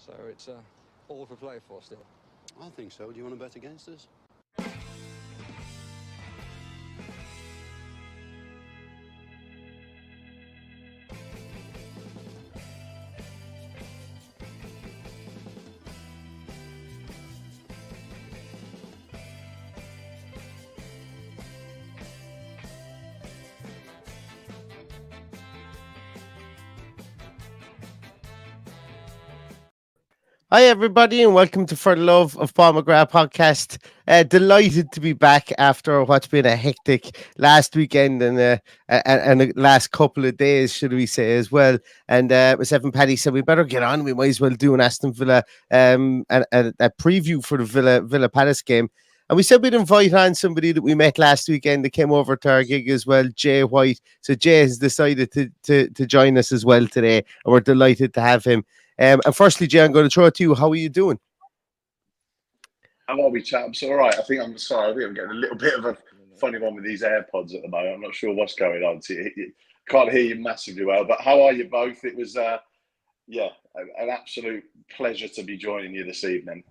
So it's all for play for still. I think so. Do you want to bet against us? Hi, everybody, and welcome to For the Love of Paul McGrath podcast. Delighted to be back after what's been a hectic last weekend and the last couple of days, should we say, as well. And myself and Paddy said we better get on. We might as well do an Aston Villa a preview for the Villa Palace game. And we said we'd invite on somebody that we met last weekend that came over to our gig as well, Jay White. So Jay has decided to join us as well today, and we're delighted to have him. And firstly, Jay, I'm going to throw it to you. How are you doing? How are we, chaps? All right. I think I'm getting a little bit of a funny one with these AirPods at the moment. I'm not sure what's going on. Can't hear you massively well. But how are you both? It was, an absolute pleasure to be joining you this evening.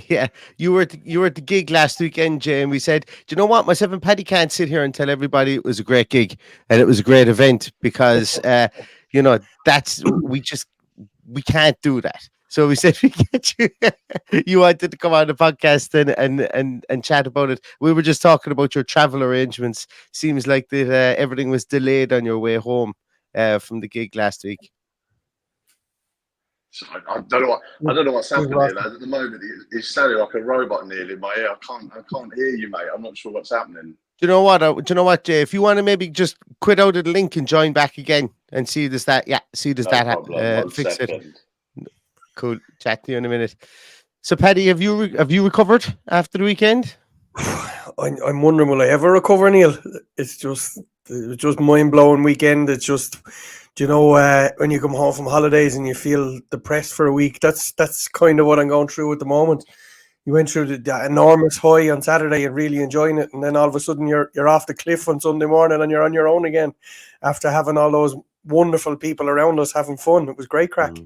Yeah, you were at the gig last weekend, Jay, and we said, do you know what? Myself and Paddy can't sit here and tell everybody it was a great gig and it was a great event because, we can't do that. So we said we get you. You wanted to come on the podcast and chat about it. We were just talking about your travel arrangements. Seems like that everything was delayed on your way home from the gig last week. So I don't know what's happening here. At the moment, it's sounding like a robot nearly in my ear. I can't hear you, mate. I'm not sure what's happening. Do you know what, Jay? If you want to maybe just quit out of the link and join back again and see does that fix it. Cool. Chat to you in a minute. So, Paddy, have you recovered after the weekend? I'm wondering, will I ever recover, Neil? It was just mind-blowing weekend. It's just, when you come home from holidays and you feel depressed for a week, that's kind of what I'm going through at the moment. You went through the enormous high on Saturday and really enjoying it, and then all of a sudden you're off the cliff on Sunday morning and you're on your own again after having all those wonderful people around us having fun. It was great crack.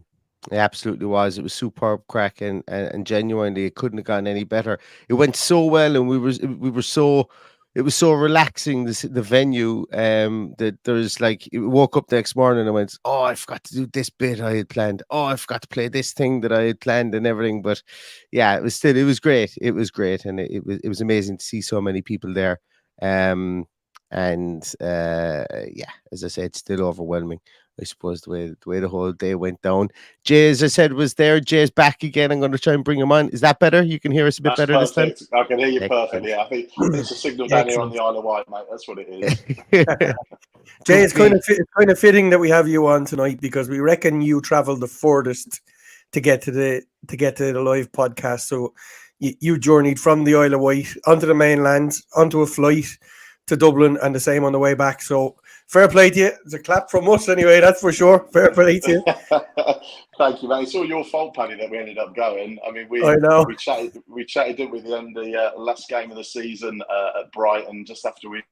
It absolutely was. It was superb crack, and genuinely, it couldn't have gone any better. It went so well, and it was so relaxing. The venue, that there's like, it woke up the next morning and I went, oh, I forgot to do this bit I had planned. Oh, I forgot to play this thing that I had planned and everything. But yeah, it was great. It was great, and it was amazing to see so many people there. As I said, it's still overwhelming, I suppose, the way the whole day went down. Jay, as I said, was there. Jay's back again. I'm going to try and bring him on. Is that better? You can hear us a bit better perfect. this time? I can hear you perfectly. I think it's a signal down here on the Isle of Wight, mate. That's what it is. Jay, it's kind of fitting that we have you on tonight because we reckon you travelled the furthest to get to the live podcast. So you journeyed from the Isle of Wight onto the mainland, onto a flight to Dublin, and the same on the way back. So fair play to you. It's a clap from us anyway, that's for sure. Fair play to you. Thank you, mate. It's all your fault, Paddy, that we ended up going. I mean, we chatted, didn't we, the last game of the season at Brighton, just after we'd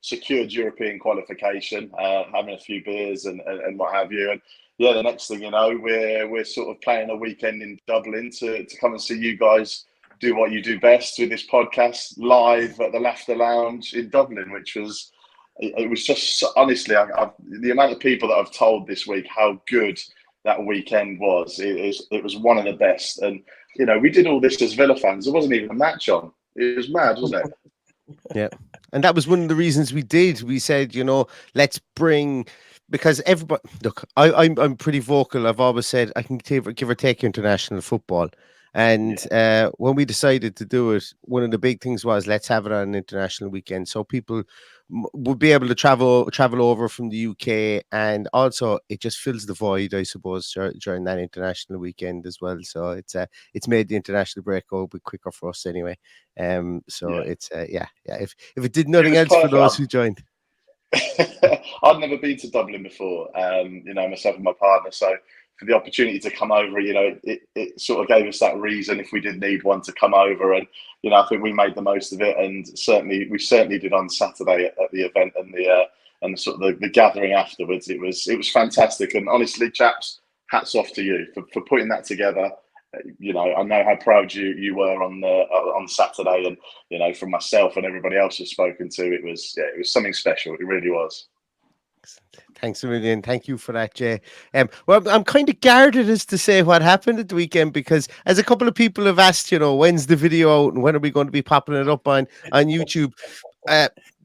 secured European qualification, having a few beers and what have you. And yeah, the next thing you know, we're sort of playing a weekend in Dublin to come and see you guys do what you do best with this podcast live at the Laughter Lounge in Dublin, which was, it was just, honestly, the amount of people that I've told this week how good that weekend was, it was one of the best. And, we did all this as Villa fans. There wasn't even a match on. It was mad, wasn't it? Yeah. And that was one of the reasons we did. We said, let's bring, because everybody, look, I'm pretty vocal. I've always said I can give or take international football. And when we decided to do it, one of the big things was let's have it on an international weekend, so people would be able to travel over from the UK, and also it just fills the void, I suppose, during that international weekend as well. So it's made the international break go a bit quicker for us anyway. It's if it did nothing else perfect for those who joined. I'd never been to Dublin before, myself and my partner, so for the opportunity to come over, it sort of gave us that reason if we did need one to come over, and I think we made the most of it, and we certainly did on Saturday at the event and the gathering afterwards. It was fantastic, and honestly, chaps, hats off to you for putting that together. You know, I know how proud you were on Saturday, and you know, from myself and everybody else I've spoken to, it was something special. It really was. Thanks a million. Thank you for that, Jay. Well, I'm kind of guarded as to say what happened at the weekend, because as a couple of people have asked, you know, when's the video out and when are we going to be popping it up on YouTube?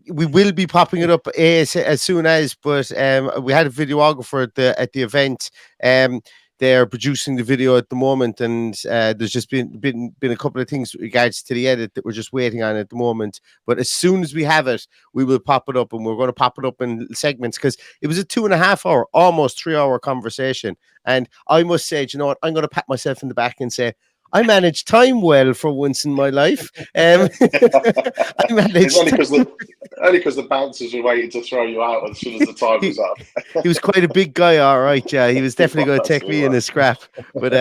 We will be popping it up as soon as, but we had a videographer at the event. They're producing the video at the moment, and there's just been a couple of things with regards to the edit that we're just waiting on at the moment. But as soon as we have it, we will pop it up, and we're going to pop it up in segments, because it was a 2.5 hour, almost 3 hour conversation. And I must say, you know what, I'm going to pat myself in the back and say, I managed time well for once in my life. I managed. Only because the bouncers were waiting to throw you out as soon as the time was up. He was quite a big guy, all right. Yeah, he was definitely going to take me in a scrap. But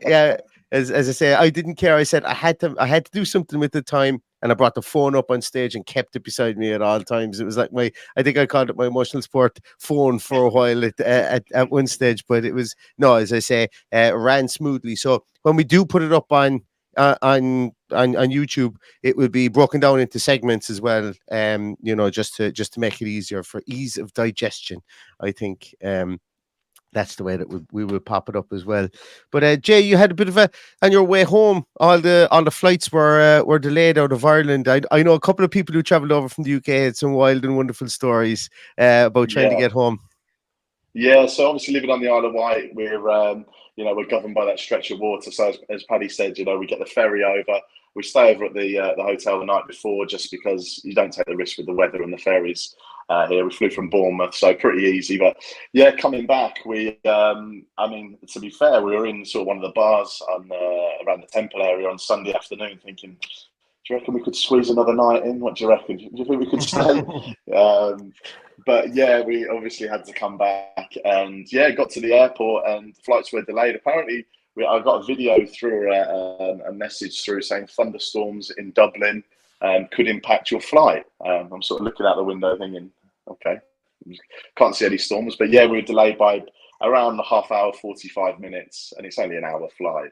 yeah, as I say, I didn't care. I said I had to do something with the time, and I brought the phone up on stage and kept it beside me at all times. It was like I think I called it my emotional support phone for a while at one stage. But it was, no, as I say, ran smoothly. So when we do put it up on YouTube, it will be broken down into segments as well. You know, just to make it easier for ease of digestion. I think that's the way that we will pop it up as well. But Jay, you had a bit of on your way home. All the flights were delayed out of Ireland. I know a couple of people who travelled over from the UK had some wild and wonderful stories about trying to get home. Yeah, so obviously living on the Isle of Wight, we're governed by that stretch of water. So as Paddy said, you know, we get the ferry over. We stay over at the hotel the night before, just because you don't take the risk with the weather and the ferries here. We flew from Bournemouth, so pretty easy. But yeah, coming back, to be fair, we were in sort of one of the bars around the Temple area on Sunday afternoon, thinking, do you reckon we could squeeze another night in? What do you reckon? Do you think we could stay? But yeah, we obviously had to come back, and yeah, got to the airport and flights were delayed. Apparently, I got a video through a message through saying thunderstorms in Dublin could impact your flight. I'm sort of looking out the window thinking, okay, can't see any storms. But yeah, we were delayed by around a half hour, 45 minutes, and it's only an hour flight.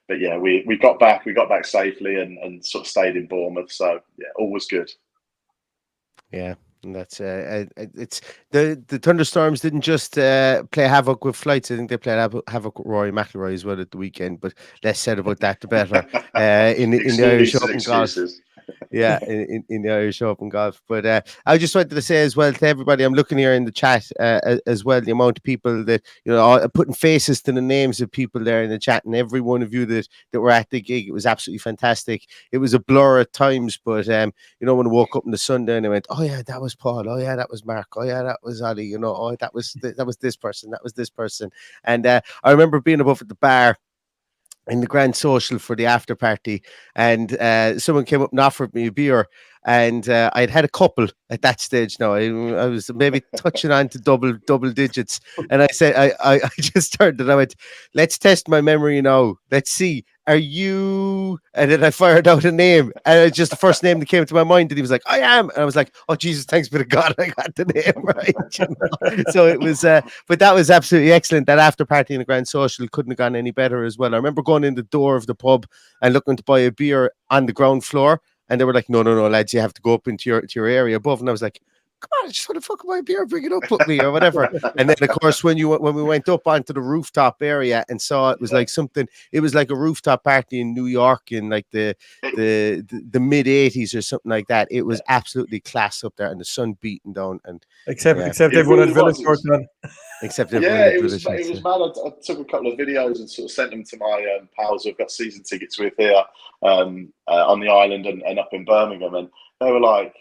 But yeah, we got back safely and sort of stayed in Bournemouth. So yeah, all was good. Yeah. And that's it's the thunderstorms didn't just play havoc with flights. I think they played havoc with Rory McIlroy as well at the weekend. But less said about that, the better. In the Irish Open golf. Yeah, in the Irish Open golf. But I just wanted to say as well to everybody, I'm looking here in the chat as well, the amount of people that, you know, are putting faces to the names of people there in the chat, and every one of you that were at the gig. It was absolutely fantastic. It was a blur at times, but you know, when I woke up on the Sunday and I went, oh yeah, that was Paul, oh yeah, that was Mark, oh yeah, that was Ali, you know, oh that was this person, that was this person. And I remember being above at the bar in the grand social for the after party, and someone came up and offered me a beer, and I'd had a couple at that stage. Now I was maybe touching on to double digits, and I said I just turned and I went, let's test my memory now, let's see, are you? And then I fired out a name, and it's just the first name that came to my mind, and he was like, I am. And I was like, oh Jesus, thanks be to God, I got the name right. You know? So it was but that was absolutely excellent. That after party in the grand social couldn't have gone any better as well. I remember going in the door of the pub and looking to buy a beer on the ground floor, and they were like, no lads, you have to go up into your area above. And I was like, come on, I just want to fucking buy a beer, bring it up with me or whatever. And then of course when we went up onto the rooftop area and saw it was like something, it was like a rooftop party in New York in like the mid 80s or something like that. It was absolutely class up there, and the sun beating down, and except everyone had village shorts on. Except it was mad. I took a couple of videos and sort of sent them to my pals who've got season tickets with here on the island and up in Birmingham, and they were like,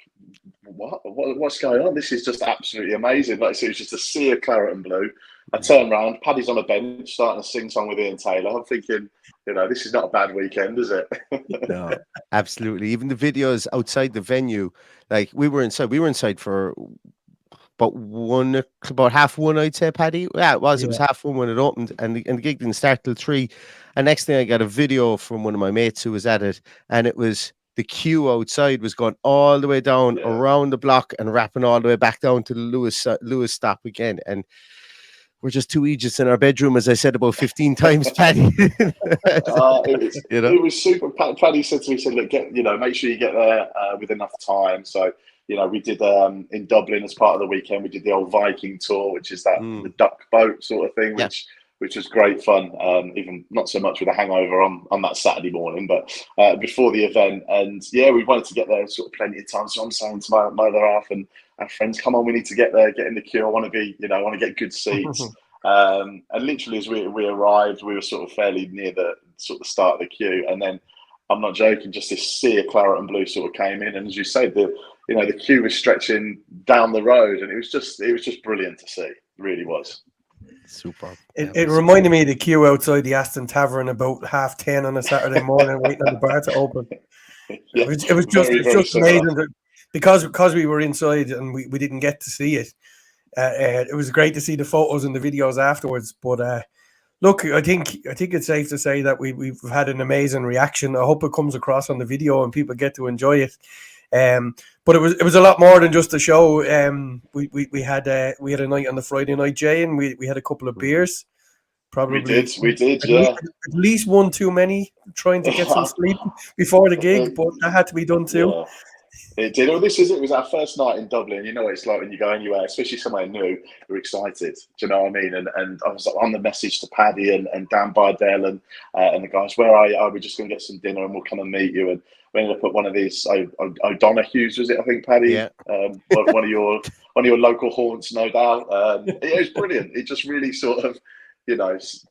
what's going on? This is just absolutely amazing. Like, so it's just a sea of claret and blue. I turn around, Paddy's on a bench starting to sing song with Ian Taylor. I'm thinking, you know, this is not a bad weekend, is it? No, absolutely. Even the videos outside the venue, like we were inside for about 1:30, I'd say, Paddy. Yeah, it was 1:30 when it opened, and the gig didn't start till 3. And next thing I got a video from one of my mates who was at it, and it was the queue outside was going all the way down around the block and wrapping all the way back down to the Lewis stop again. And we're just two Aegis in our bedroom, as I said about 15 times, Paddy. It was super. Paddy said to me, he said, look, make sure you get there with enough time. So, we did in Dublin as part of the weekend, we did the old Viking tour, which is the duck boat sort of thing, which was great fun. Even not so much with a hangover on that Saturday morning, but before the event. And we wanted to get there sort of plenty of time. So I'm saying to my other half and our friends, come on, we need to get there, get in the queue. I want to get good seats. And literally as we arrived, we were sort of fairly near the start of the queue. And then, I'm not joking, just this sea of claret and blue sort of came in. And as you said, the queue was stretching down the road, and it was just brilliant to see. It really was. Super. It reminded me of the queue outside the Aston Tavern about 10:30 on a Saturday morning, waiting on the bar to open. It was just amazing because we were inside and we didn't get to see it. It was great to see the photos and the videos afterwards. But look, I think it's safe to say that we've had an amazing reaction. I hope it comes across on the video and people get to enjoy it. But it was a lot more than just a show. We had a night on the Friday night, Jay, and we had a couple of beers. Probably we did, at least one too many, trying to get some sleep before the gig, but that had to be done too. Yeah. It did. Well, it was our first night in Dublin. You know what it's like when you go anywhere, especially somewhere new. You're excited. Do you know what I mean? And I was on the message to Paddy and Dan Bardell and the guys. Where are you? We're just going to get some dinner and we'll come and meet you. And we ended up at one of these O'Donoghue's, was it? I think, Paddy. Yeah. One of your local haunts, no doubt. It was brilliant. It just really sort of,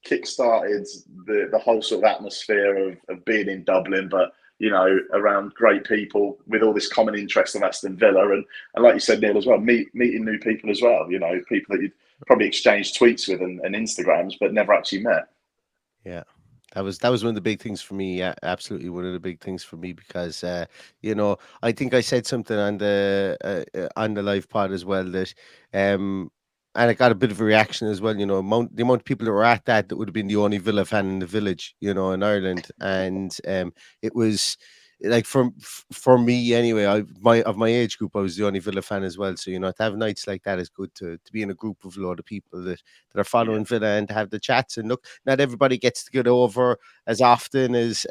kick-started the whole sort of atmosphere of being in Dublin, but around great people with all this common interest of Aston Villa, and like you said, Neil, as well, meeting new people as well. People that you'd probably exchanged tweets with and Instagrams, but never actually met. Yeah, that was one of the big things for me. Yeah, absolutely one of the big things for me because I think I said something on the live pod as well that and it got a bit of a reaction as well, the amount of people that were at that would have been the only Villa fan in the village, in Ireland. And it was like for me anyway, of my age group, I was the only Villa fan as well. So, to have nights like that is good to be in a group of a lot of people that are following Villa and to have the chats. And look, not everybody gets to get over as often as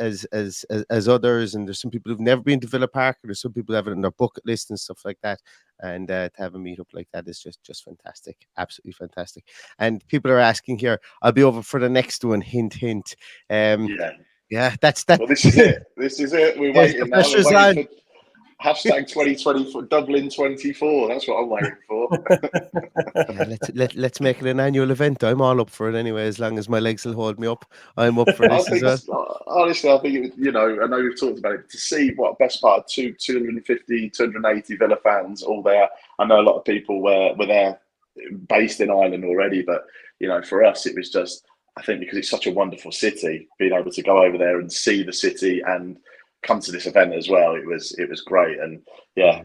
others. And there's some people who've never been to Villa Park, or there's some people who have it on their bucket list and stuff like that. And to have a meetup like that is just fantastic. Absolutely fantastic. And people are asking here, I'll be over for the next one. Hint, hint. Yeah, that's that. Well, this is it. We're waiting now. We're waiting for hashtag 2020 for Dublin 24. That's what I'm waiting for. Let's make it an annual event. I'm all up for it anyway, as long as my legs will hold me up. I'm up for this as well. Honestly, I think I know we've talked about it. To see what best part of 250, 280 Villa fans all there. I know a lot of people were there based in Ireland already, but for us it was just, I think because it's such a wonderful city, being able to go over there and see the city and come to this event as well, it was great. And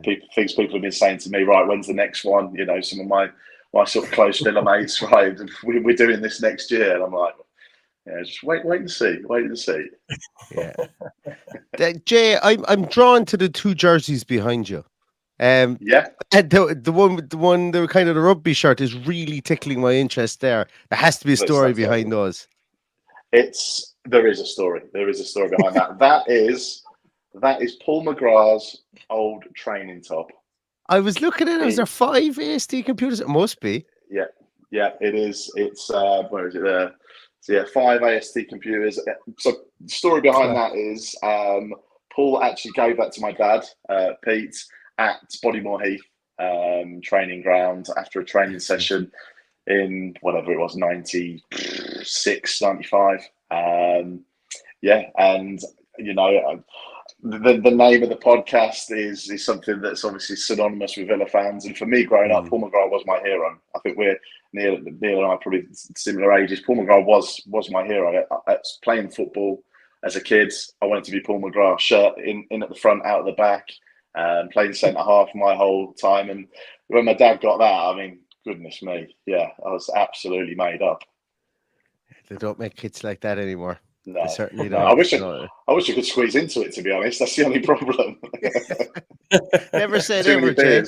people have been saying to me, right, when's the next one? Some of my sort of close Villa mates, right, we're doing this next year, and I'm like, just wait and see. Yeah. Jay, I'm drawn to the two jerseys behind you. And the one the kind of the rugby shirt is really tickling my interest there. There has to be a story behind those. There is a story behind that. That is Paul McGrath's old training top. I was looking at it. Was there 5 AST computers? It must be. Yeah, it is. It's where is it there? So 5 AST computers. So the story behind that is Paul actually gave that to my dad, Pete, at Bodymore Heath training ground after a training session in whatever it was, 96, 95. And the name of the podcast is something that's obviously synonymous with Villa fans. And for me growing up, Paul McGrath was my hero. I think we're Neil and I are probably similar ages. Paul McGrath was my hero. I playing football as a kid, I wanted to be Paul McGrath, shirt in at the front, out at the back. Playing centre half my whole time, and when my dad got that, I mean, goodness me, I was absolutely made up. They don't make kids like that anymore. No, they certainly don't. I wish I could squeeze into it. To be honest, that's the only problem. Never say never, Jay.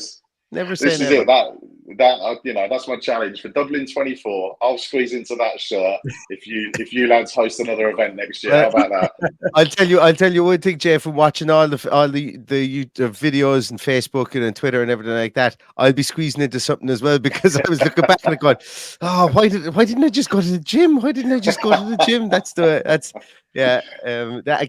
Never say this never. Is it. that's my challenge for Dublin 24. I'll squeeze into that shirt if you lads host another event next year. How about that? I'll tell you one thing, Jay, from watching all the videos and Facebook and Twitter and everything like that, I'll be squeezing into something as well, because I was looking back and going, oh, why didn't I just go to the gym? Why didn't I just go to the gym? That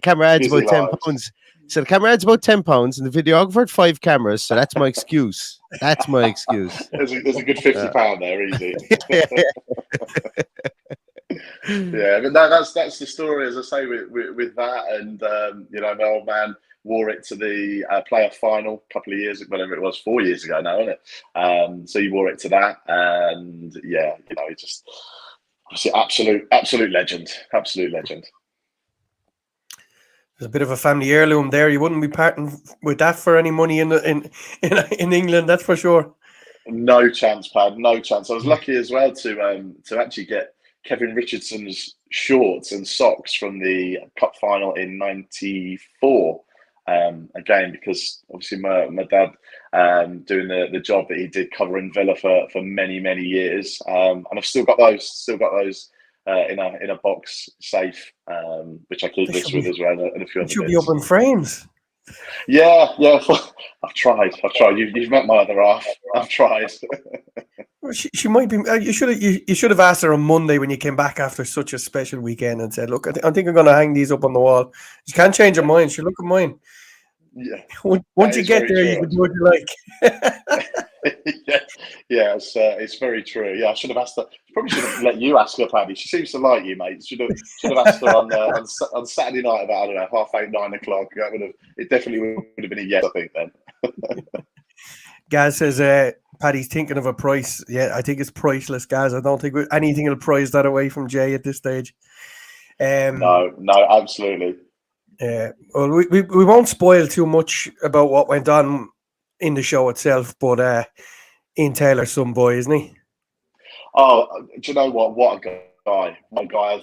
camera adds about £10. So the camera adds about £10, and the videographer had 5 cameras. So that's my excuse. That's my excuse. There's a good £50 there, easy. Yeah, but that's the story, as I say, with that. And my old man wore it to the playoff final a couple of years, whatever it was, 4 years ago now, isn't it? So he wore it to that, and yeah, just absolute legend, absolute legend. There's a bit of a family heirloom there. You wouldn't be parting with that for any money in England, that's for sure. No chance, Pad. No chance. I was lucky as well to actually get Kevin Richardson's shorts and socks from the cup final in '94. Again, because obviously my dad doing the job that he did covering Villa for many years, and I've still got those. In a box safe, which I keep this with as well, and a few other should bits. Be up in frames. Yeah. I've tried. You've met my other half. I've tried. She might be. You should have asked her on Monday when you came back after such a special weekend and said, "Look, I think I'm going to hang these up on the wall." She can't change her mind. She look at mine. Yeah. Once you get there, you can do what you like. Yeah, it's very true. Yeah, I should have asked her. Probably should have let you ask her, Paddy. She seems to like you, mate. Should have asked her on Saturday night about, I don't know, 8:30, 9 o'clock. It definitely would have been a yes, I think, then. Gaz says Paddy's thinking of a price. Yeah, I think it's priceless, Gaz. I don't think anything will prize that away from Jay at this stage. No, absolutely. Yeah, well, we won't spoil too much about what went on in the show itself, but Ian Taylor's some boy, isn't he? Oh, do you know what? What a guy! My guy,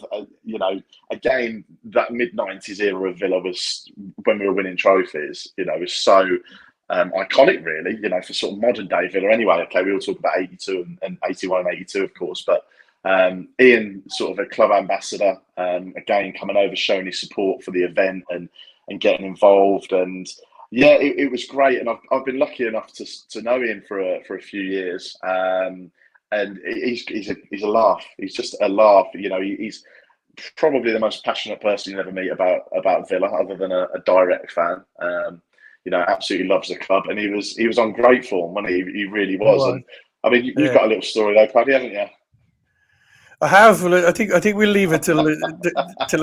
again, that mid-90s era of Villa was when we were winning trophies. Was so iconic, really. For sort of modern day Villa. Anyway, okay, we all talk about 82 and 81 and 82, of course, but Ian, sort of a club ambassador, again coming over, showing his support for the event and getting involved, and yeah, it was great. And I've been lucky enough to know Ian for a few years, and he's a laugh. He's just a laugh. He's probably the most passionate person you'll ever meet about Villa, other than a direct fan. Absolutely loves the club, and he was on great form when he really was. And I mean, you've got a little story though, Paddy, haven't you? I have. I think we'll leave it till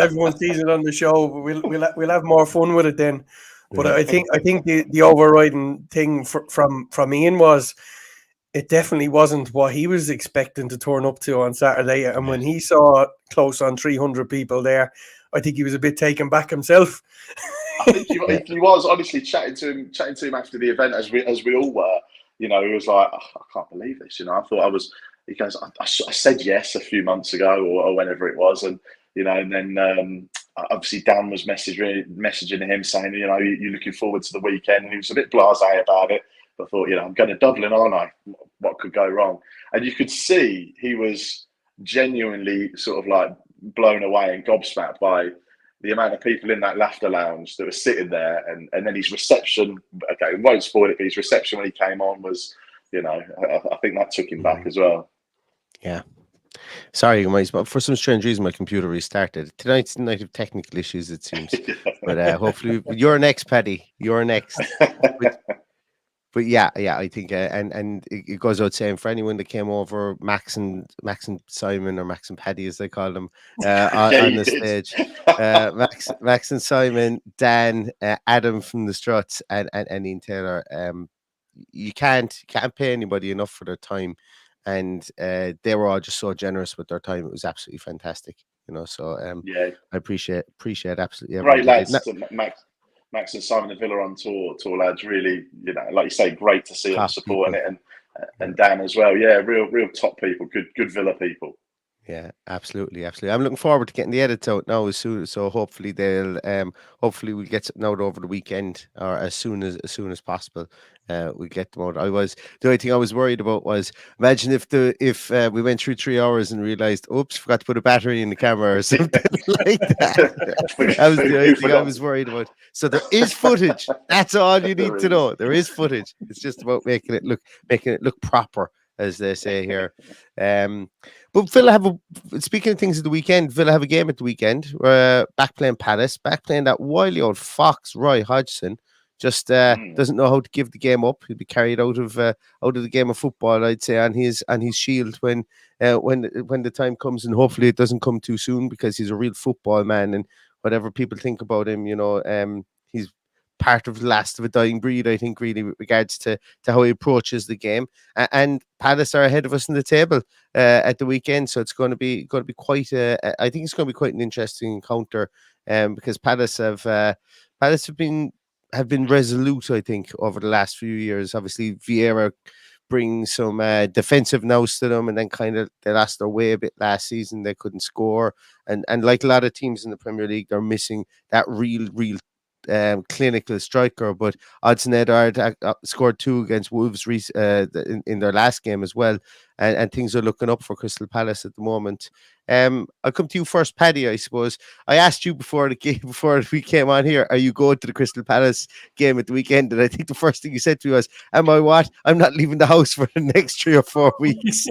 everyone sees it on the show. We'll have more fun with it then. But I think the overriding thing from Ian was it definitely wasn't what he was expecting to turn up to on Saturday. And when he saw close on 300 people there, I think he was a bit taken back himself. I think he was honestly chatting to him after the event, as we all were. He was like, oh, I can't believe this. I thought I was. He goes, I said yes a few months ago or whenever it was, and then obviously Dan was messaging him saying, you're looking forward to the weekend, and he was a bit blasé about it. But I thought, I'm going to Dublin, aren't I? What could go wrong? And you could see he was genuinely sort of like blown away and gobsmacked by the amount of people in that laughter lounge that were sitting there, and then his reception. Okay, won't spoil it, but his reception when he came on was, I think that took him back as well. Yeah. Sorry, guys, but for some strange reason, my computer restarted. Tonight's the night of technical issues, it seems. But hopefully, you're next, Paddy. You're next. But yeah, I think, and it goes out saying for anyone that came over, Max and Simon, or Max and Paddy as they call them, on the stage. Max and Simon, Dan, Adam from the Struts, and Ian Taylor. You can't pay anybody enough for their time. And they were all just so generous with their time. It was absolutely fantastic, So I appreciate absolutely everything. Great lads, Max and Simon and Villa on tour lads. Really, like you say, great to see them supporting it, and Dan as well. Yeah, real top people, good Villa people. Yeah, absolutely, absolutely. I'm looking forward to getting the edits out now as soon. So hopefully hopefully we'll get something out over the weekend or as soon as possible. We get them out. The only thing I was worried about was imagine if we went through 3 hours and realized, oops, forgot to put a battery in the camera or something like that. That was the only thing I was worried about. So there is footage. That's all you need to know. There is footage. It's just about making it look proper, as they say here. But speaking of things at the weekend, Villa have a game at the weekend. Back playing Palace, back playing that wily old fox, Roy Hodgson. Just doesn't know how to give the game up. He'll be carried out of the game of football, I'd say, on his shield when the time comes, and hopefully it doesn't come too soon because he's a real football man. And whatever people think about him, he's part of the last of a dying breed, I think, really, with regards to how he approaches the game. And Palace are ahead of us in the table at the weekend, so it's going to be quite. I think it's going to be quite an interesting encounter, because Palace have been resolute, I think, over the last few years. Obviously, Vieira brings some defensive nous to them, and then kind of they lost their way a bit last season. They couldn't score, and like a lot of teams in the Premier League, they're missing that real clinical striker. But Odson Edouard scored 2 against Wolves in their last game as well, and things are looking up for Crystal Palace at the moment. I'll come to you first, Paddy. I suppose I asked you before the game, before we came on here, are you going to the Crystal Palace game at the weekend? And I think the first thing you said to me was, "Am I what? I'm not leaving the house for the next 3 or 4 weeks."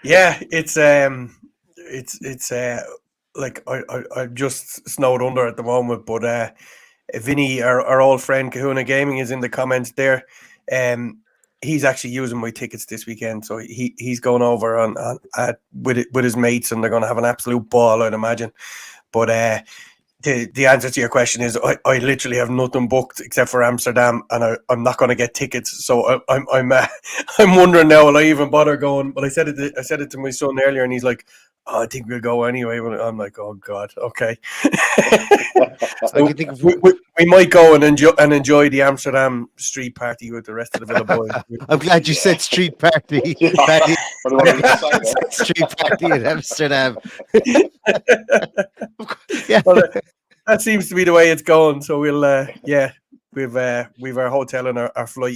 Yeah, it's like I'm just snowed under at the moment, but Vinny, our old friend Kahuna Gaming, is in the comments there. He's actually using my tickets this weekend, so he's going over with his mates, and they're going to have an absolute ball, I'd imagine. But the answer to your question is I literally have nothing booked except for Amsterdam, and I'm not going to get tickets. So I'm wondering now, will I even bother going? But I said it to my son earlier, and he's like, "Oh, I think we'll go anyway." But I'm like, "Oh God, okay." So we might go and enjoy the Amsterdam street party with the rest of the Villa boys. I'm glad you said street party. Street party in Amsterdam. Yeah. Well, that seems to be the way it's going. So we'll we've our hotel and our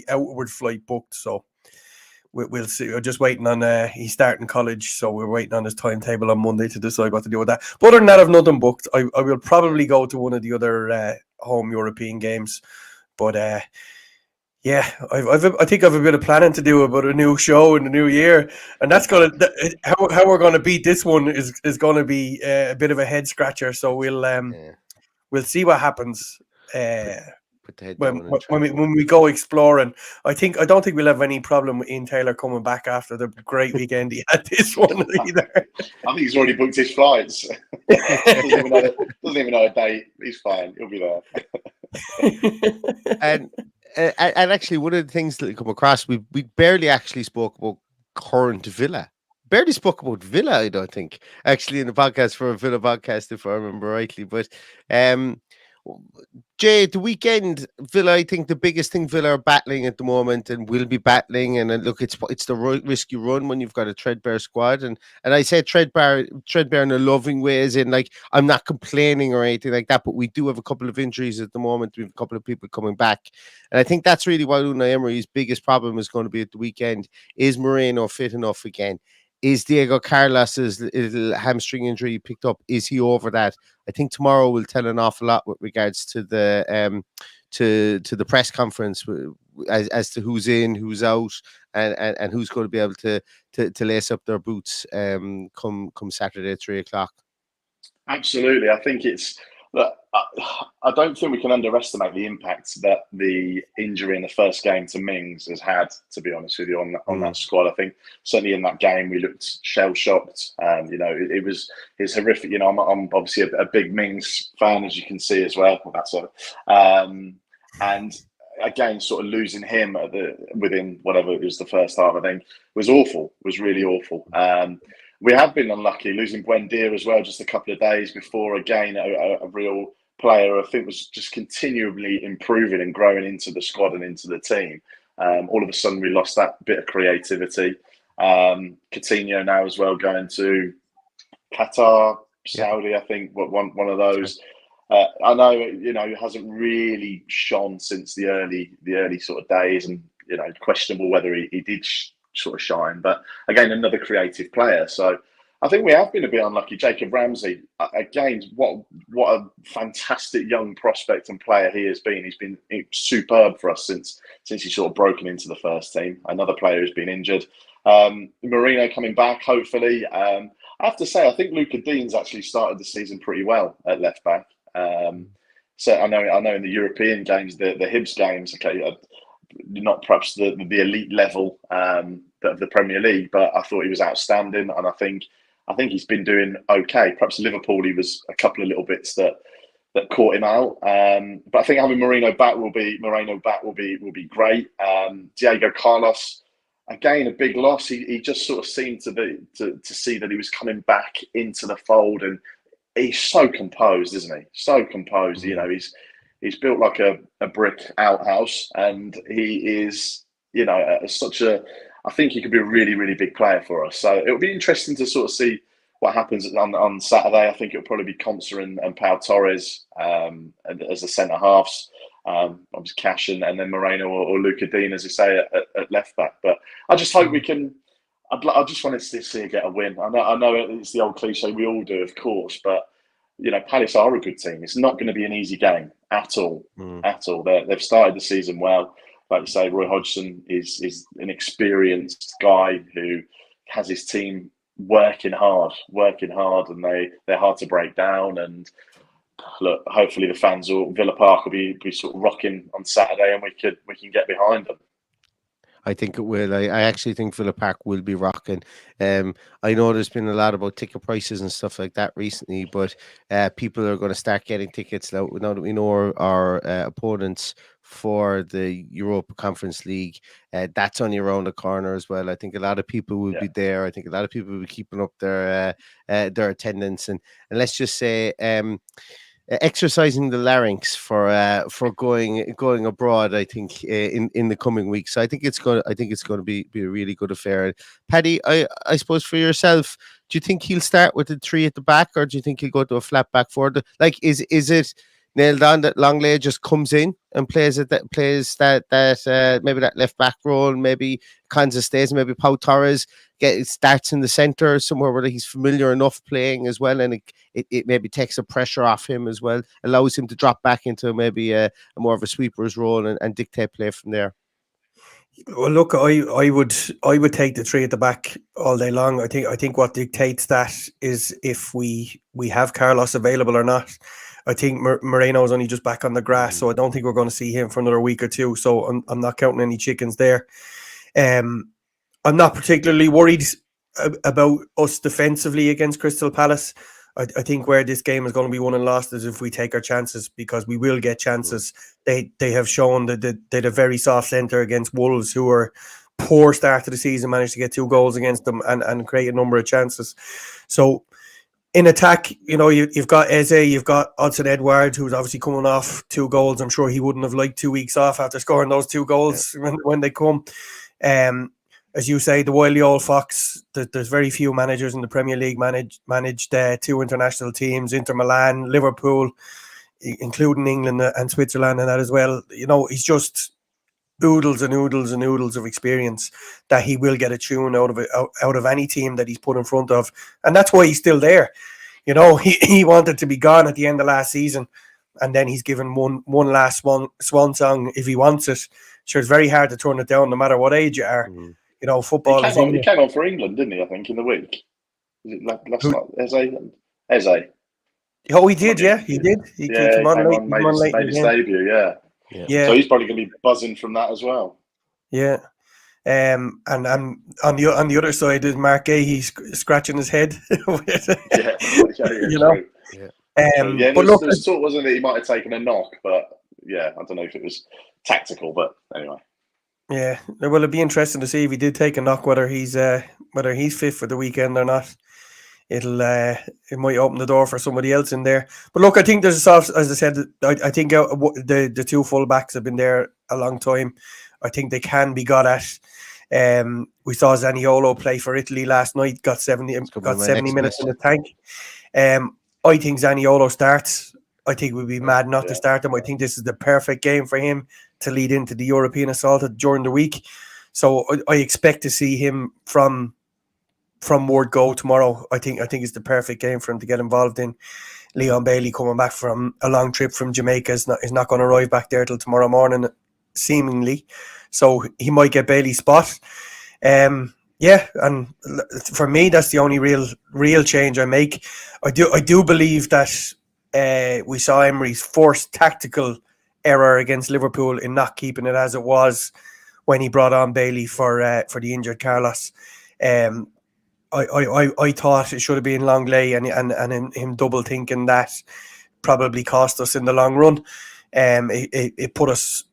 outward flight booked. So we'll see. We're just waiting on he's starting college, so we're waiting on his timetable on Monday to decide what to do with that. But other than that, I've nothing booked. I will probably go to one of the other home European games. But yeah, I think I've a bit of planning to do about a new show in the new year, and that's how we're going to beat this one is going to be a bit of a head scratcher. So we'll see what happens when we go exploring. I don't think we'll have any problem with Ian Taylor coming back after the great weekend he had this one either. I think he's already booked his flights. doesn't even know a date. He's fine. He'll be there. And actually, one of the things that come across, we barely actually spoke about current Villa. Barely spoke about Villa, I don't think, actually, in the podcast, for a Villa podcast, if I remember rightly. But Jay, the weekend, Villa, I think the biggest thing Villa are battling at the moment and will be battling, and look, it's the risky run when you've got a threadbare squad, and I said threadbare in a loving way, as in, like, I'm not complaining or anything like that, but we do have a couple of injuries at the moment. We have a couple of people coming back, and I think that's really what Unai Emery's biggest problem is going to be at the weekend. Is Moreno fit enough again? Is Diego Carlos's little hamstring injury he picked up, is he over that? I think tomorrow will tell an awful lot with regards to the to the press conference as to who's in, who's out, and who's going to be able to lace up their boots come Saturday at 3:00. Absolutely, I think it's. Look, I don't think we can underestimate the impact that the injury in the first game to Mings has had, to be honest with you, on that squad. I think certainly in that game we looked shell-shocked. It's horrific. I'm obviously a big Mings fan, as you can see as well. And again, sort of losing him within whatever it was the first half, I think, was awful. Was really awful. We have been unlucky, losing Buendia as well just a couple of days before. Again, a real player, I think, was just continually improving and growing into the squad and into the team. All of a sudden, we lost that bit of creativity. Coutinho now as well going to Qatar, Saudi, I think, one of those. I know, he hasn't really shone since the early sort of days, and questionable whether he did sort of shine. But again, another creative player. So I think we have been a bit unlucky. Jacob Ramsey, again, what a fantastic young prospect and player he has been. He's been superb for us since he's sort of broken into the first team. Another player who's been injured. Marino coming back, hopefully. I have to say, I think Luca Dean's actually started the season pretty well at left back. So I know in the European games, the Hibs games, okay, not perhaps the elite level of the Premier League, but I thought he was outstanding, and I think he's been doing okay. Perhaps Liverpool, he was a couple of little bits that caught him out. But I think having Moreno back will be great. Diego Carlos, again, a big loss. He just sort of seemed to see that he was coming back into the fold, and he's so composed, isn't he? So composed. He's built like a brick outhouse, and he is, I think he could be a really, really big player for us. So it'll be interesting to sort of see what happens on Saturday. I think it'll probably be Conser and Pau Torres as the centre halves. Obviously Cash and then Moreno or Luca Dean, as you say, at left back. But I just hope we can. I just wanted to see it get a win. I know it's the old cliche we all do, of course, but Palace are a good team. It's not going to be an easy game at all. At all. They've started the season well. Like you say, Roy Hodgson is an experienced guy who has his team working hard, and they're hard to break down. And look, hopefully the fans or Villa Park will be sort of rocking on Saturday, and we can get behind them. I think it will. I actually think Villa Park will be rocking. I know there's been a lot about ticket prices and stuff like that recently, but people are going to start getting tickets now that we know our opponents for the Europa Conference League. That's only around the corner as well. I think a lot of people will be there. I think a lot of people will be keeping up their attendance, and let's just say exercising the larynx for going abroad. I think in the coming weeks. So I think it's going to be a really good affair. Paddy, I suppose for yourself, do you think he'll start with the three at the back, or do you think he'll go to a flat back four? Like, is it nailed on that Longley just comes in and plays that maybe that left back role, maybe Konsa stays, maybe Pau Torres starts in the centre somewhere where he's familiar enough playing as well, and it maybe takes the pressure off him as well, allows him to drop back into maybe a more of a sweeper's role and dictate play from there. Well, look, I would take the three at the back all day long. I think what dictates that is if we have Carlos available or not. I think Moreno's only just back on the grass, so I don't think we're going to see him for another week or two. So I'm not counting any chickens there. I'm not particularly worried about us defensively against Crystal Palace. I think where this game is going to be won and lost is if we take our chances, because we will get chances. They have shown that they had a very soft centre against Wolves, who were poor start to the season, managed to get 2 goals against them and create a number of chances. So in attack, you've got Eze, you've got Odsonne-Edouard, who's obviously coming off 2 goals. I'm sure he wouldn't have liked 2 weeks off after scoring those 2 goals when they come. As you say, the wily old fox. There's very few managers in the Premier League managed 2 international teams, Inter Milan, Liverpool, including England and Switzerland and that as well. He's just oodles and oodles and oodles of experience that he will get a tune out of any team that he's put in front of, and that's why he's still there. He wanted to be gone at the end of last season, and then he's given one last swan song if he wants it. Sure, it's very hard to turn it down no matter what age you are. Football he came on for England, didn't he? I think in the week. Was it last night? Eze. Oh, he did. Yeah, he did. He came on late, made his debut. Yeah. So he's probably going to be buzzing from that as well. Yeah. And on the other side is Mark Gay. He's scratching his head. Yeah. But look, there's thought, wasn't it? He might have taken a knock, but yeah, I don't know if it was tactical, but anyway. Yeah, well, it'd be interesting to see if he did take a knock, whether he's fit for the weekend or not. It might open the door for somebody else in there. But look, I think there's a soft, as I said, I think the 2 full backs have been there a long time. I think they can be got at. We saw Zaniolo play for Italy last night, got 70 minutes in the tank. I think Zaniolo starts. I think we'd be mad not to start him. I think this is the perfect game for him to lead into the European assault during the week. So I expect to see him from word go tomorrow. I think it's the perfect game for him to get involved in. Leon Bailey coming back from a long trip from Jamaica is not going to arrive back there till tomorrow morning, seemingly. So he might get Bailey's spot. And for me, that's the only real change I make. I do believe that we saw Emery's first tactical error against Liverpool in not keeping it as it was when he brought on Bailey for the injured Carlos. I thought it should have been Longley, and him double thinking that probably cost us in the long run. It put us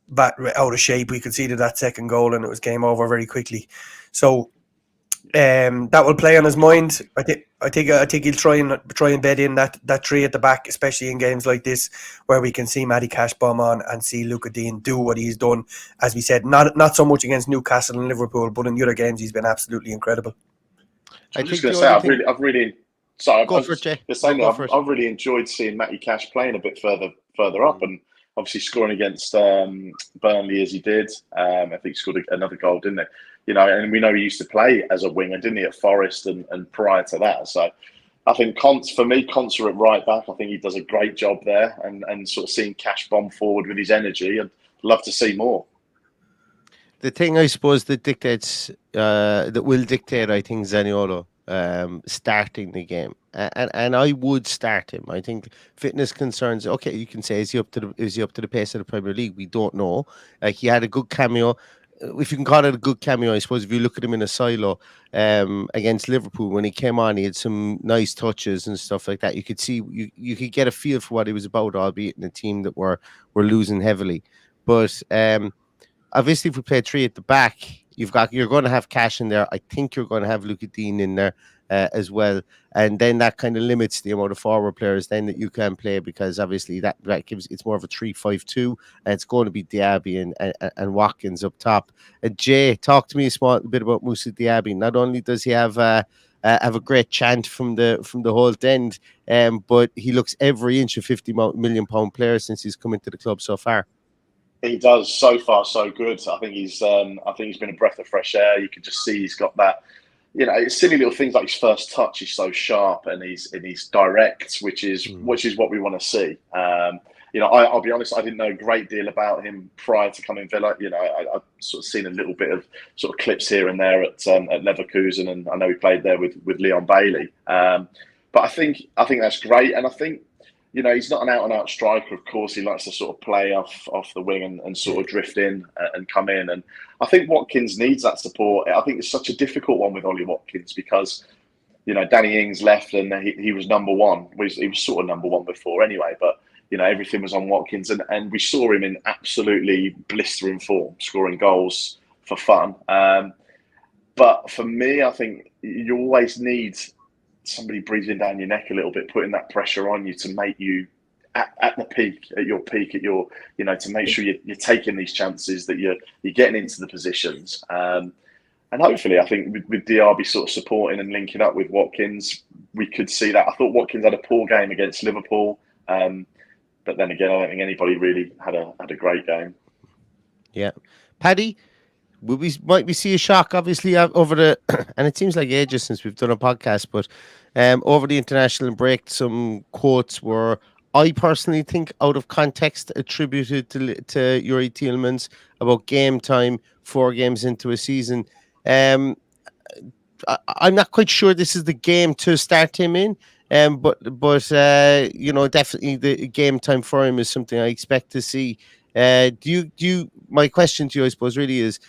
back out of shape. We could see that second goal, and it was game over very quickly. So that will play on his mind. I think he'll try and bed in that three at the back, especially in games like this where we can see Matty Cashbomb on and see Luca Dean do what he's done. As we said, not so much against Newcastle and Liverpool, but in the other games he's been absolutely incredible. I'm just going to say, I've really enjoyed seeing Matty Cash playing a bit further up, and obviously scoring against Burnley as he did. I think he scored another goal, didn't he? You know, and we know he used to play as a winger, didn't he, at Forest and prior to that. So I think Conser at right back, I think he does a great job there, and sort of seeing Cash bomb forward with his energy. I'd love to see more. The thing I suppose that will dictate, I think, Zaniolo starting the game, and I would start him. I think fitness concerns. Okay, you can say is he up to the pace of the Premier League? We don't know. Like, he had a good cameo. If you can call it a good cameo, I suppose, if you look at him in a silo against Liverpool, when he came on, he had some nice touches and stuff like that. You could see, you could get a feel for what he was about, albeit in a team that were losing heavily. But obviously, if we play three at the back, you're going to have Cash in there. I think you're going to have Luca Dean in there as well, and then that kind of limits the amount of forward players then that you can play, because obviously that gives it's more of a 3-5-2, and it's going to be Diaby and Watkins up top. Jay, talk to me a bit about Moussa Diaby. Not only does he have a great chant from the whole end, but he looks every inch a £50 million player since he's come into the club so far. He does. So far, so good. I think he's been a breath of fresh air. You can just see he's got that. You know, it's silly little things like his first touch is so sharp and he's direct, which is what we want to see. You know, I'll be honest, I didn't know a great deal about him prior to coming Villa. You know, I've sort of seen a little bit of sort of clips here and there at Leverkusen, and I know he played there with Leon Bailey. But I think that's great, and I think, you know, he's not an out-and-out striker. Of course, he likes to sort of play off the wing and sort of drift in and come in. And I think Watkins needs that support. I think it's such a difficult one with Ollie Watkins because, you know, Danny Ings left and he was number one. He was sort of number one before anyway, but, you know, everything was on Watkins. And we saw him in absolutely blistering form, scoring goals for fun. But for me, I think you always need somebody breathing down your neck a little bit, putting that pressure on you to make you at your peak, you know, to make sure you're taking these chances, that you're getting into the positions. And hopefully, I think with Diaby sort of supporting and linking up with Watkins, we could see that. I thought Watkins had a poor game against Liverpool, but then again, I don't think anybody really had a great game. Yeah, Paddy, might we see a shock, obviously, over the and it seems like ages since we've done a podcast, but over the international break, some quotes were, I personally think, out of context, attributed to Yuri Tielemans about game time 4 games into a season. I'm not quite sure this is the game to start him in, but you know, definitely the game time for him is something I expect to see. Do you? My question to you, I suppose, really is,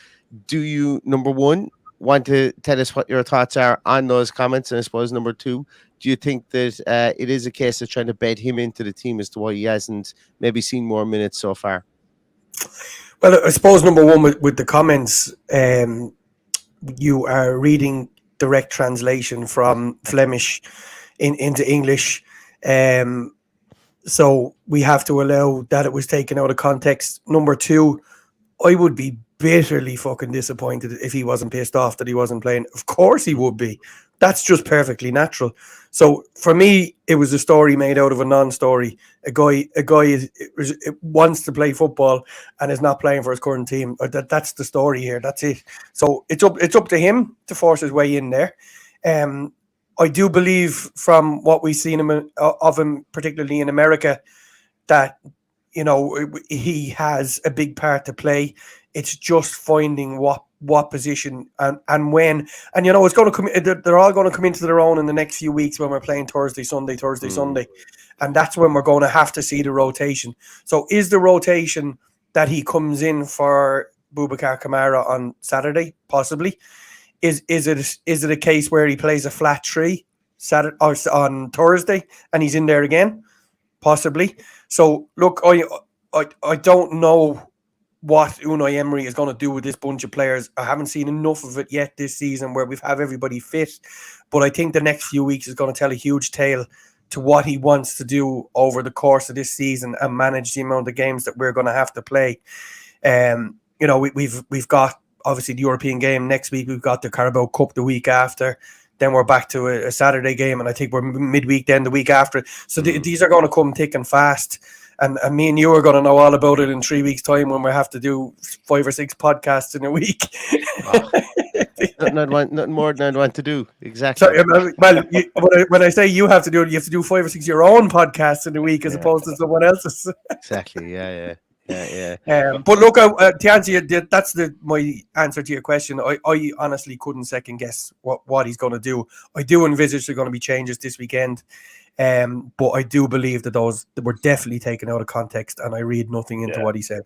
do you, number one, want to tell us what your thoughts are on those comments? And I suppose, number two, do you think that it is a case of trying to bed him into the team as to why he hasn't maybe seen more minutes so far? Well, I suppose, number one, with the comments, you are reading direct translation from Flemish into English. So we have to allow that it was taken out of context. Number two, I would be bitterly fucking disappointed if he wasn't pissed off that he wasn't playing. Of course he would be. That's just perfectly natural. So for me, it was a story made out of a non-story. A guy wants to play football and is not playing for his current team. That's the story here. That's it. So it's up to him to force his way in there. I do believe from what we've seen of him, particularly in America, that he has a big part to play. It's just finding what position and when. And it's going to come. They're all going to come into their own in the next few weeks when we're playing Thursday, Sunday, and that's when we're going to have to see the rotation. So is the rotation that he comes in for Boubacar Kamara on Saturday? Possibly. Is it a case where he plays a flat 3 Saturday or on Thursday and he's in there again? Possibly. So look, I don't know what Unai Emery is going to do with this bunch of players. I haven't seen enough of it yet this season where we've had everybody fit, but I think the next few weeks is going to tell a huge tale to what he wants to do over the course of this season and manage the amount of games that we're going to have to play. We've got obviously the European game next week. We've got the Carabao Cup the week after. Then we're back to a Saturday game, and I think we're midweek then the week after. So these are going to come thick and fast. And me and you are going to know all about it in 3 weeks' time when we have to do 5 or 6 podcasts in a week. Nothing more than I'd want to do. Exactly. So, when I say you have to do it, you have to do 5 or 6 of your own podcasts in a week as opposed to someone else's. Exactly. Yeah. But look, to answer you, that's my answer to your question. I honestly couldn't second guess what he's going to do. I do envisage there are going to be changes this weekend. But I do believe that those were definitely taken out of context, and I read nothing into what he said.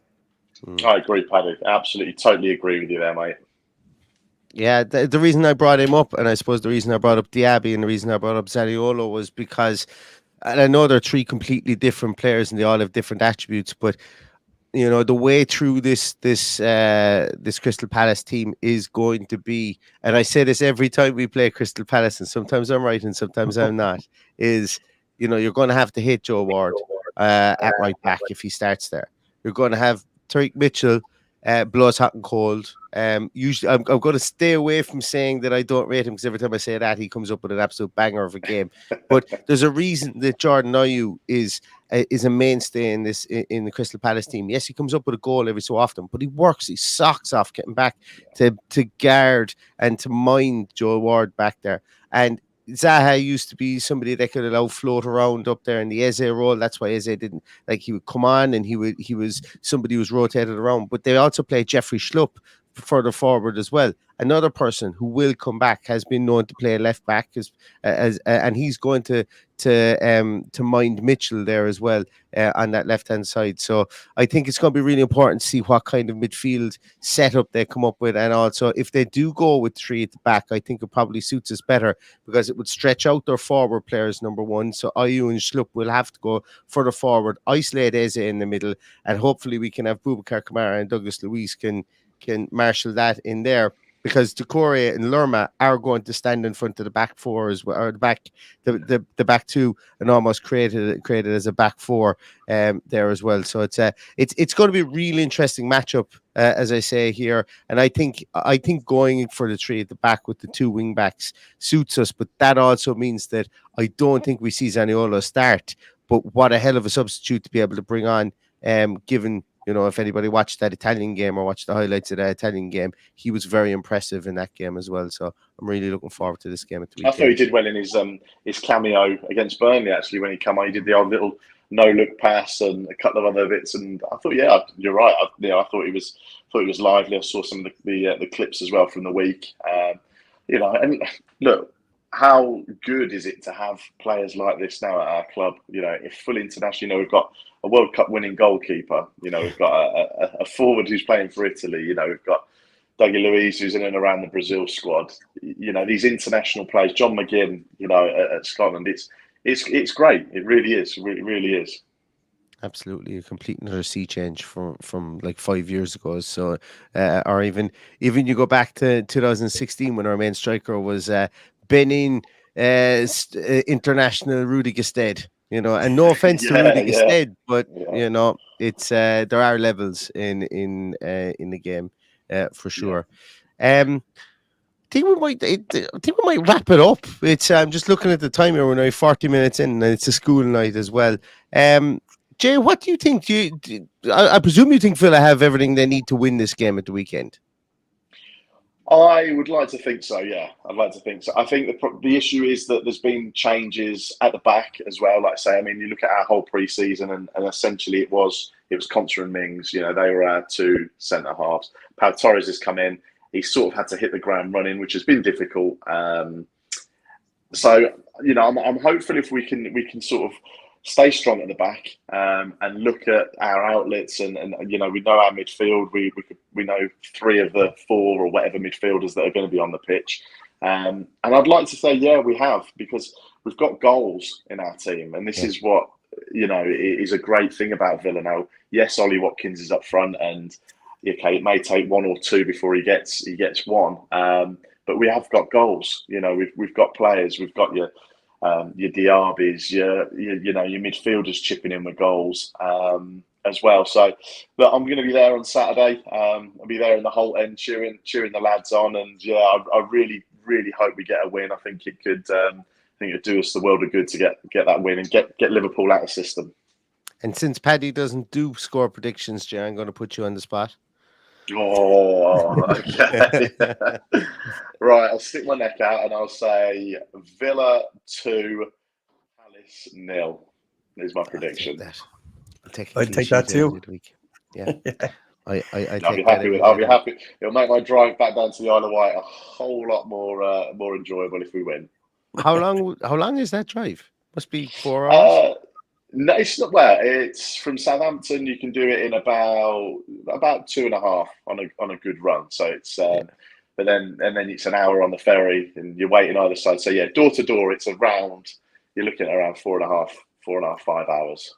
I agree, Paddy. Absolutely, totally agree with you there, mate. Yeah, the reason I brought him up, and I suppose the reason I brought up Diaby and the reason I brought up Zaniolo was because, and I know they're 3 completely different players and they all have different attributes, but the way through this Crystal Palace team is going to be, and I say this every time we play Crystal Palace, and sometimes I'm right and sometimes I'm not, is, you're going to have to hit Joe Ward at right back if he starts there. You're going to have Tariq Mitchell blows hot and cold. Usually, I'm going to stay away from saying that I don't rate him, because every time I say that, he comes up with an absolute banger of a game. But there's a reason that Jordan Ayew is a mainstay in the Crystal Palace team. Yes, he comes up with a goal every so often, but he works his socks off getting back to guard and to mind Joe Ward back there. And Zaha used to be somebody that could allow float around up there in the Eze role. That's why Eze didn't, he would come on and he was somebody who was rotated around. But they also play Jeffrey Schlupp further forward as well. Another person who will come back has been known to play left back and he's going to mind Mitchell there as well on that left hand side. So I think it's going to be really important to see what kind of midfield setup they come up with, and also if they do go with 3 at the back, I think it probably suits us better because it would stretch out their forward players, number one. So Ayew and Schlupp will have to go further forward, isolate Eze in the middle, and hopefully we can have Boubacar Kamara and Douglas Luiz can marshal that in there, because Doucouré and Lerma are going to stand in front of the back 4 as well, or the back 2, and almost created as a back 4 there as well. So it's going to be a really interesting matchup, as I say here. And I think going for the 3 at the back with the 2 wing backs suits us, but that also means that I don't think we see Zaniolo start. But what a hell of a substitute to be able to bring on, given. If anybody watched that Italian game or watched the highlights of that Italian game, he was very impressive in that game as well. So I'm really looking forward to this game at the weekend. I thought he did well in his cameo against Burnley, actually, when he came on. He did the old little no-look pass and a couple of other bits. And I thought, yeah, you're right. I thought he was lively. I saw some of the clips as well from the week. And look, how good is it to have players like this now at our club? If full international, we've got a World Cup winning goalkeeper. We've got a forward who's playing for Italy. We've got Dougie Luiz who's in and around the Brazil squad. These international players, John McGinn, at Scotland. It's great. It really is. It really is. Absolutely, a complete another sea change from like 5 years ago. So, or even you go back to 2016 when our main striker was Benin international Rudy Gestede. And no offense to Rudy Gestede, but it's there are levels in the game. for sure. I think we might wrap it up. It's I'm just looking at the time here. We're now 40 minutes in, and it's a school night as well. Jay, what do you think? I presume you think Villa have everything they need to win this game at the weekend? I would like to think so. Yeah, I'd like to think so. I think the issue is that there's been changes at the back as well. Like I say, I mean, you look at our whole pre-season, and essentially it was Contra and Mings. You know, they were our two centre halves. Pau Torres has come in. He sort of had to hit the ground running, which has been difficult. So you know, I'm hopeful if we can sort of stay strong at the back and look at our outlets and you know, we know our midfield. We know 3 of the 4 or whatever midfielders that are going to be on the pitch. And I'd like to say, yeah, we have, because we've got goals in our team, and this is what, you know, is a great thing about Villa now. Yes, Ollie Watkins is up front, and okay, it may take 1 or 2 before he gets 1. But we have got goals. You know, we've got players. We've got your Diabys, your midfielders chipping in with goals as well. So, but I'm going to be there on Saturday. I'll be there in the Holt end cheering the lads on, and yeah, I really hope we get a win. I think it could. I think it'd do us the world of good to get that win and get Liverpool out of the system. And since Paddy doesn't do score predictions, Jay, I'm going to put you on the spot. Oh, okay. Right, I'll stick my neck out and I'll say Villa 2, Palace 0 is my prediction. I'd take that too. Yeah. I'll be happy. It'll make my drive back down to the Isle of Wight a whole lot more enjoyable if we win. How long is that drive? Must be 4 hours. No, it's not. Well, it's from Southampton. You can do it in about 2.5 on a good run. So it's but then it's an hour on the ferry, and you're waiting either side. So yeah, door to door, it's around. You're looking at around 4.5, 5 hours.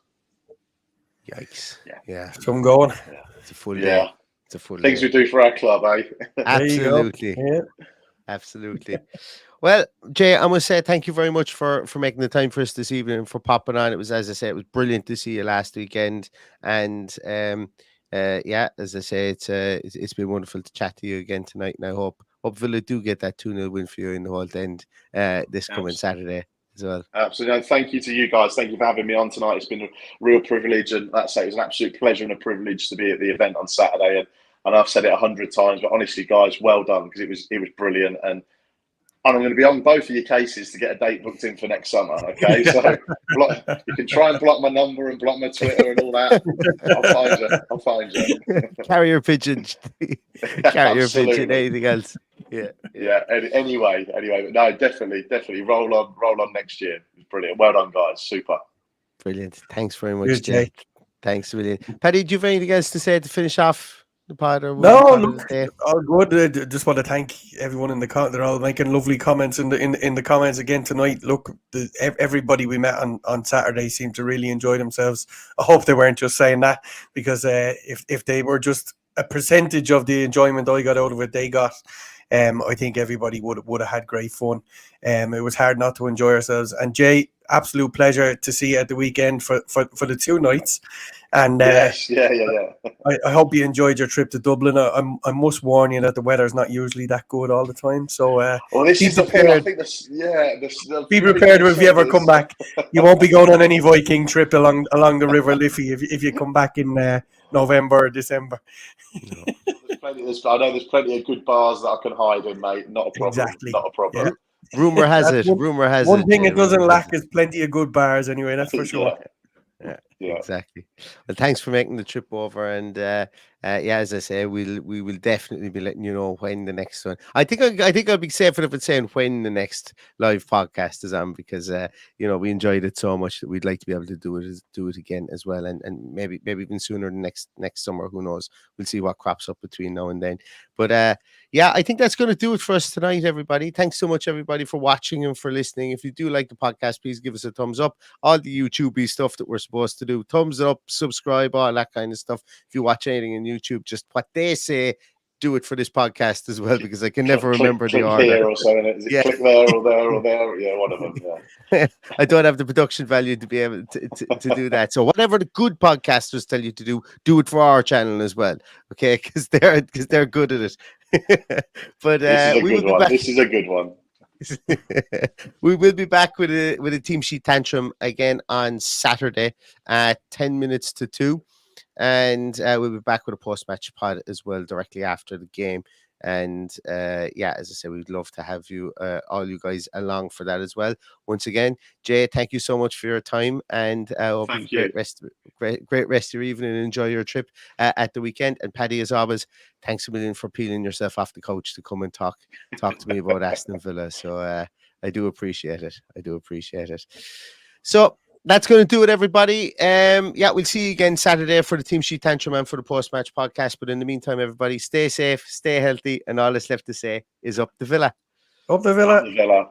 Yikes! Yeah. So I'm going. Yeah. It's a full day. It's a full things day. we do for our club, eh? Absolutely. Yeah. Absolutely. Well, Jay, I must say thank you very much for making the time for us this evening and for popping on. It was, as I said, it was brilliant to see you last weekend, and as I say, it's been wonderful to chat to you again tonight. And I hope Villa do get that 2-0 win for you in the Holt end this coming Saturday as well. Absolutely. Thank you to you guys. Thank you for having me on tonight. It's been a real privilege, and that's it was an absolute pleasure and a privilege to be at the event on Saturday. And I've said it 100 times, but honestly, guys, well done, because it was brilliant. And I'm going to be on both of your cases to get a date booked in for next summer. Okay, so you can try and block my number and block my Twitter and all that. I'll find you. Carry your pigeon. Carry your pigeon. Anything else? Yeah. Anyway, but no, definitely roll on next year. It's brilliant. Well done, guys. Super. Brilliant. Thanks very much, Jay. Thanks, brilliant. Paddy, do you have anything else to say to finish off? No, look, all good. I just want to thank everyone in the comment. They're all making lovely comments in the comments again tonight. Look, everybody we met on Saturday seemed to really enjoy themselves. I hope they weren't just saying that, because if they were just a percentage of the enjoyment I got out of it, they got. I think everybody would have had great fun. It was hard not to enjoy ourselves. And Jay, absolute pleasure to see you at the weekend for the 2 nights. And yes, yeah. I hope you enjoyed your trip to Dublin. I must warn you that the weather's not usually that good all the time. So this is prepared. Be prepared if you ever come back. You won't be going on any Viking trip along the River Liffey if you come back in November or December. I know there's plenty of good bars that I can hide in, mate. Not a problem. Exactly. Not a problem. Yeah. Rumor has it. One thing it doesn't lack is plenty of good bars anyway, that's for sure. Yeah, exactly. Well, thanks for making the trip over, and as I say, we will definitely be letting you know when the next one. I think I'll be safer if it's saying when the next live podcast is on, because we enjoyed it so much that we'd like to be able to do it again as well, and maybe even sooner than next summer. Who knows? We'll see what crops up between now and then. But I think that's going to do it for us tonight, everybody. Thanks so much, everybody, for watching and for listening. If you do like the podcast, please give us a thumbs up. All the YouTube-y stuff that we're supposed to do, thumbs up, subscribe, all that kind of stuff. If you watch anything on YouTube, just what they say do it for this podcast as well, because I can never remember click the order. Here or something. Is it click there or there or there? Yeah, one of them. Yeah. I don't have the production value to be able to do that. So whatever the good podcasters tell you to do it for our channel as well. Okay, because they're good at it. But this is a good one. This is a good one. We will be back with a team sheet tantrum again on Saturday at 10 minutes to 2. And we'll be back with a post-match pod as well directly after the game. And as I said, we'd love to have you, all you guys, along for that as well. Once again, Jay, thank you so much for your time, and thank you. Great rest of your evening, and enjoy your trip at the weekend. And Paddy, as always, thanks a million for peeling yourself off the couch to come and talk to me about Aston Villa. So I do appreciate it. So that's going to do it, everybody. We'll see you again Saturday for the Team Sheet Tantrum and for the post-match podcast. But in the meantime, everybody, stay safe, stay healthy, and all that's left to say is up the Villa. Up the Villa. Up the Villa.